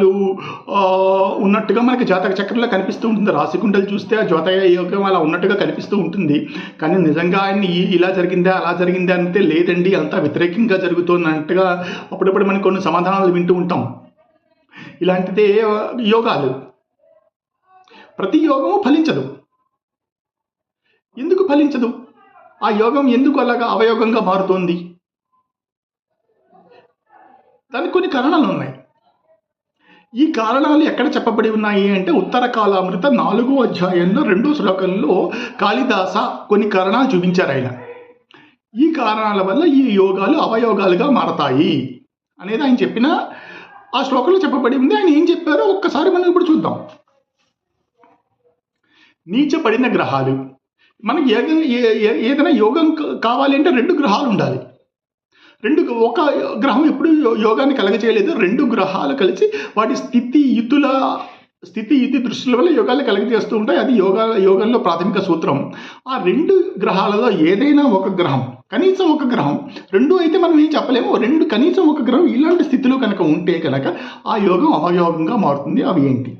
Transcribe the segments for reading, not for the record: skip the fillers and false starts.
యోగాలు ఉన్నట్టుగా మనకి జాతక చక్రంలో కనిపిస్తూ ఉంటుంది. రాశికుండలు చూస్తే ఆ జాతక యోగం అలా ఉన్నట్టుగా కనిపిస్తూ ఉంటుంది. కానీ నిజంగా ఆయన ఇలా జరిగిందా అలా జరిగిందా అంటే లేదండి, అంతా వ్యతిరేకంగా జరుగుతున్నట్టుగా అప్పుడప్పుడు మనకు కొన్ని సమాధానాలు వింటూ ఉంటాం. ఇలాంటిదే యోగాలు. ప్రతి యోగము ఫలించదు. ఎందుకు ఫలించదు? ఆ యోగం ఎందుకు అలాగా అవయోగంగా మారుతోంది? దానికి కొన్ని కారణాలు ఉన్నాయి. ఈ కారణాలు ఎక్కడ చెప్పబడి ఉన్నాయి అంటే ఉత్తర కాలామృత 4వ అధ్యాయంలో 2వ శ్లోకంలో కాళిదాస కొన్ని కారణాలు చూపించారు ఆయన. ఈ కారణాల వల్ల ఈ యోగాలు అవయోగాలుగా మారతాయి అనేది ఆయన చెప్పిన ఆ శ్లోకంలో చెప్పబడి ఉంది. ఆయన ఏం చెప్పారో ఒక్కసారి మనం ఇప్పుడు చూద్దాం. నీచపడిన గ్రహాలు. మనకి ఏదైనా యోగం కావాలి అంటే 2 గ్రహాలు ఉండాలి. ఒక గ్రహం ఎప్పుడు యోగాన్ని కలగచేయలేదు. 2 గ్రహాలు కలిసి వాటి స్థితి యుతి దృష్టిల వల్ల యోగాన్ని కలగజేస్తూ ఉంటాయి. అది యోగంలో ప్రాథమిక సూత్రం. ఆ 2 గ్రహాలలో ఏదైనా ఒక గ్రహం, కనీసం ఒక గ్రహం, 2 అయితే మనం ఏం చెప్పలేము, కనీసం ఒక గ్రహం ఇలాంటి స్థితిలో కనుక ఉంటే కనుక ఆ యోగం అవయోగంగా మారుతుంది. అవి ఏంటి?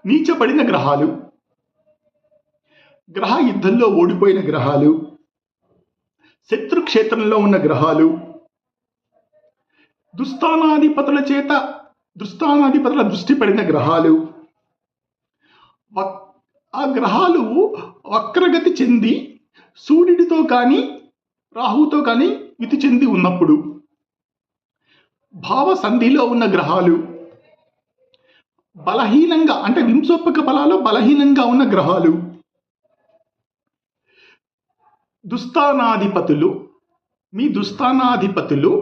నీచపడిన గ్రహాలు, గ్రహ యుద్ధంలో ఓడిపోయిన గ్రహాలు, శత్రుక్షేత్రంలో ఉన్న గ్రహాలు, దుస్థానాధిపతుల దృష్టి పడిన గ్రహాలు, ఆ గ్రహాలు వక్రగతి చెంది సూర్యుడితో కానీ రాహుతో కానీ యుతి చెంది ఉన్నప్పుడు, భావ సంధిలో ఉన్న గ్రహాలు, బలహీనంగా అంటే వింశోపక బలాలు బలహీనంగా ఉన్న గ్రహాలు, దుస్థానాధిపతులు, మీ దుస్థానాధిపతులు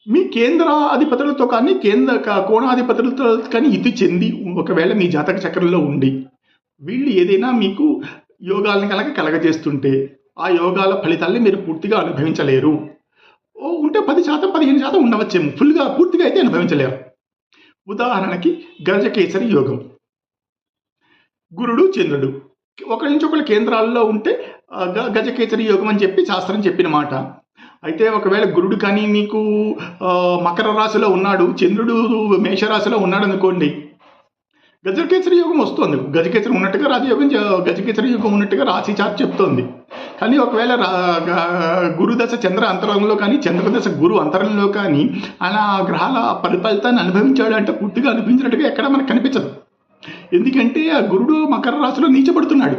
మీ కేంద్రాధిపతులతో కానీ కోణాధిపతులతో కానీ యుతి చెంది ఒకవేళ మీ జాతక చక్రంలో ఉండి వీళ్ళు ఏదైనా మీకు యోగాలను కలగజేస్తుంటే ఆ యోగాల ఫలితాలని మీరు పూర్తిగా అనుభవించలేరు. ఉంటే 10% 15% ఉండవచ్చేమో, పూర్తిగా అయితే అనుభవించలేరు. ఉదాహరణకి గజకేసరి యోగం. గురుడు చంద్రుడు ఒకరి నుంచి ఒకళ్ళ కేంద్రాల్లో ఉంటే గజకేసరి యోగం అని చెప్పి శాస్త్రం చెప్పిన మాట. అయితే ఒకవేళ గురుడు కానీ మీకు మకర రాశిలో ఉన్నాడు, చంద్రుడు మేషరాశిలో ఉన్నాడు అనుకోండి, గజకేసరి యోగం వస్తుంది. గజకేసరి ఉన్నట్టుగా రాజయోగం, గజకేసరి యోగం ఉన్నట్టుగా రాశి చార్ట్ చెప్తోంది. కానీ ఒకవేళ గురుదశ చంద్ర అంతరంలో కానీ చంద్రదశ గురు అంతరంలో కానీ ఆయన గ్రహాల ఫలితాన్ని అనుభవించాడు అంటే పూర్తిగా అనుభవించినట్టుగా ఎక్కడ మనకు కనిపించదు. ఎందుకంటే ఆ గురుడు మకర రాశిలో నీచబడుతున్నాడు.